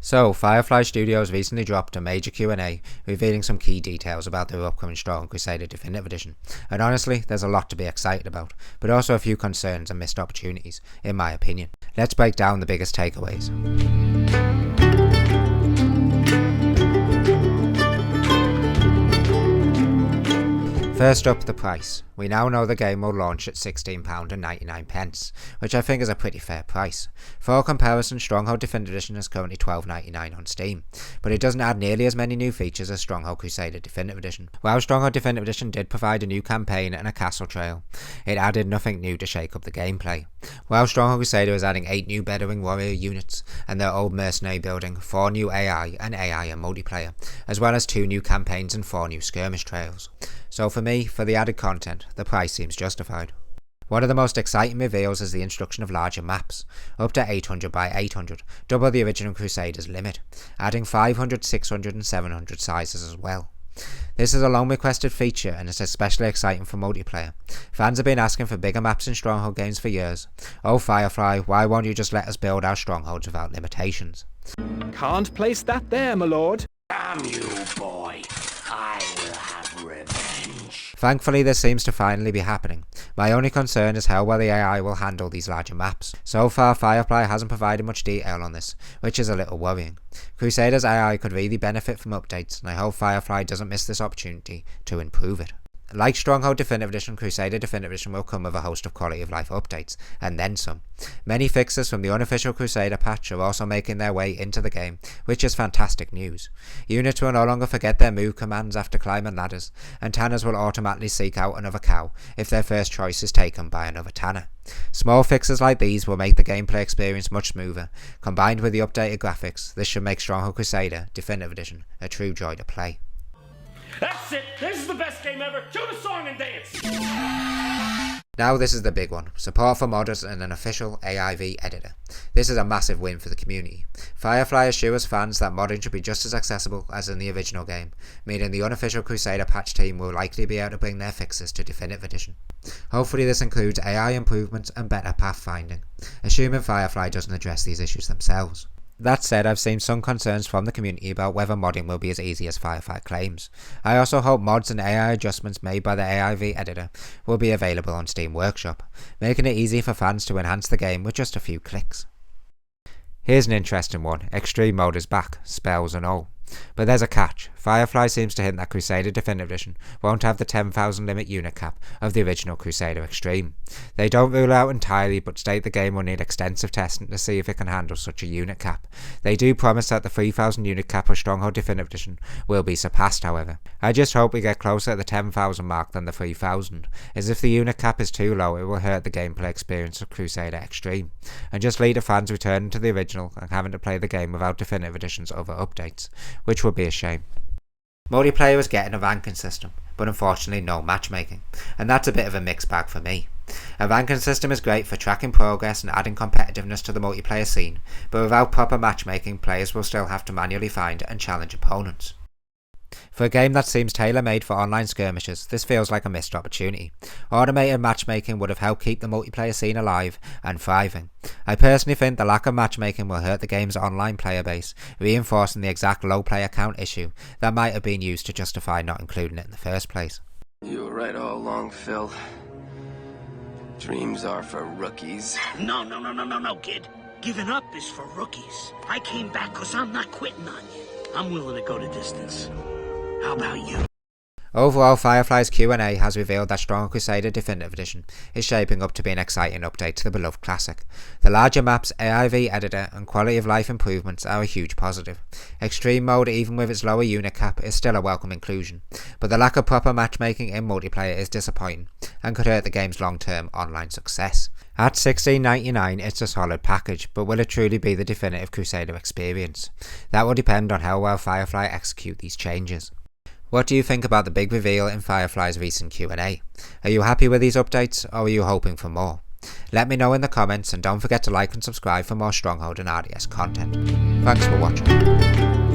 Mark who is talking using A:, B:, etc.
A: So, Firefly Studios recently dropped a major Q&A revealing some key details about their upcoming Stronghold Crusader Definitive Edition, and honestly, there's a lot to be excited about, but also a few concerns and missed opportunities, in my opinion. Let's break down the biggest takeaways. First up, the price. We now know the game will launch at £16.99, which I think is a pretty fair price. For comparison, Stronghold Definitive Edition is currently £12.99 on Steam, but it doesn't add nearly as many new features as Stronghold Crusader Definitive Edition. While Stronghold Definitive Edition did provide a new campaign and a castle trail, it added nothing new to shake up the gameplay. While Stronghold Crusader is adding 8 new Bedouin warrior units and their old mercenary building, 4 new AI and multiplayer, as well as 2 new campaigns and 4 new skirmish trails. So for me, for the added content, the price seems justified. One of the most exciting reveals is the introduction of larger maps, up to 800 by 800, double the original Crusader's limit, adding 500, 600 and 700 sizes as well. This is a long requested feature and it's especially exciting for multiplayer. Fans have been asking for bigger maps in Stronghold games for years. Oh Firefly, why won't you just let us build our strongholds without limitations?
B: Can't place that there, my lord.
C: Damn you, boy. I will have revenge.
A: Thankfully, this seems to finally be happening. My only concern is how well the AI will handle these larger maps. So far, Firefly hasn't provided much detail on this, which is a little worrying. Crusader's AI could really benefit from updates, and I hope Firefly doesn't miss this opportunity to improve it. Like Stronghold Definitive Edition, Crusader Definitive Edition will come with a host of quality of life updates, and then some. Many fixes from the unofficial Crusader patch are also making their way into the game, which is fantastic news. Units will no longer forget their move commands after climbing ladders, and Tanners will automatically seek out another cow if their first choice is taken by another Tanner. Small fixes like these will make the gameplay experience much smoother. Combined with the updated graphics, this should make Stronghold Crusader Definitive Edition a true joy to play.
C: That's it. This is the best game ever. Cue the song and dance.
A: Now this is the big one, support for modders and an official AIV editor. This is a massive win for the community. Firefly assures fans that modding should be just as accessible as in the original game, meaning the unofficial Crusader patch team will likely be able to bring their fixes to Definitive Edition. Hopefully this includes AI improvements and better pathfinding, assuming Firefly doesn't address these issues themselves. That said, I've seen some concerns from the community about whether modding will be as easy as Firefly claims. I also hope mods and AI adjustments made by the AIV editor will be available on Steam Workshop, making it easy for fans to enhance the game with just a few clicks. Here's an interesting one. Extreme mode is back, spells and all. But there's a catch. Firefly seems to hint that Crusader Definitive Edition won't have the 10,000 limit unit cap of the original Crusader Extreme. They don't rule out entirely, but state the game will need extensive testing to see if it can handle such a unit cap. They do promise that the 3,000 unit cap of Stronghold Definitive Edition will be surpassed, however. I just hope we get closer to the 10,000 mark than the 3,000, as if the unit cap is too low it will hurt the gameplay experience of Crusader Extreme, and just lead to fans returning to the original and having to play the game without Definitive Edition's other updates, which would be a shame. Multiplayer is getting a ranking system, but unfortunately no matchmaking, and that's a bit of a mixed bag for me. A ranking system is great for tracking progress and adding competitiveness to the multiplayer scene, but without proper matchmaking, players will still have to manually find and challenge opponents. For a game that seems tailor-made for online skirmishes, this feels like a missed opportunity. Automated matchmaking would have helped keep the multiplayer scene alive and thriving. I personally think the lack of matchmaking will hurt the game's online player base, reinforcing the exact low player count issue that might have been used to justify not including it in the first place.
D: You were right all along, Phil. Dreams are for rookies.
C: No, kid. Giving up is for rookies. I came back because I'm not quitting on you. I'm willing to go the distance. How about you?
A: Overall, Firefly's Q&A has revealed that Stronghold Crusader Definitive Edition is shaping up to be an exciting update to the beloved classic. The larger maps, AIV editor and quality of life improvements are a huge positive. Extreme mode, even with its lower unit cap, is still a welcome inclusion, but the lack of proper matchmaking in multiplayer is disappointing and could hurt the game's long-term online success. At $16.99 it's a solid package, but will it truly be the definitive Crusader experience? That will depend on how well Firefly execute these changes. What do you think about the big reveal in Firefly's recent Q&A? Are you happy with these updates, or are you hoping for more? Let me know in the comments, and don't forget to like and subscribe for more Stronghold and RDS content. Thanks for watching.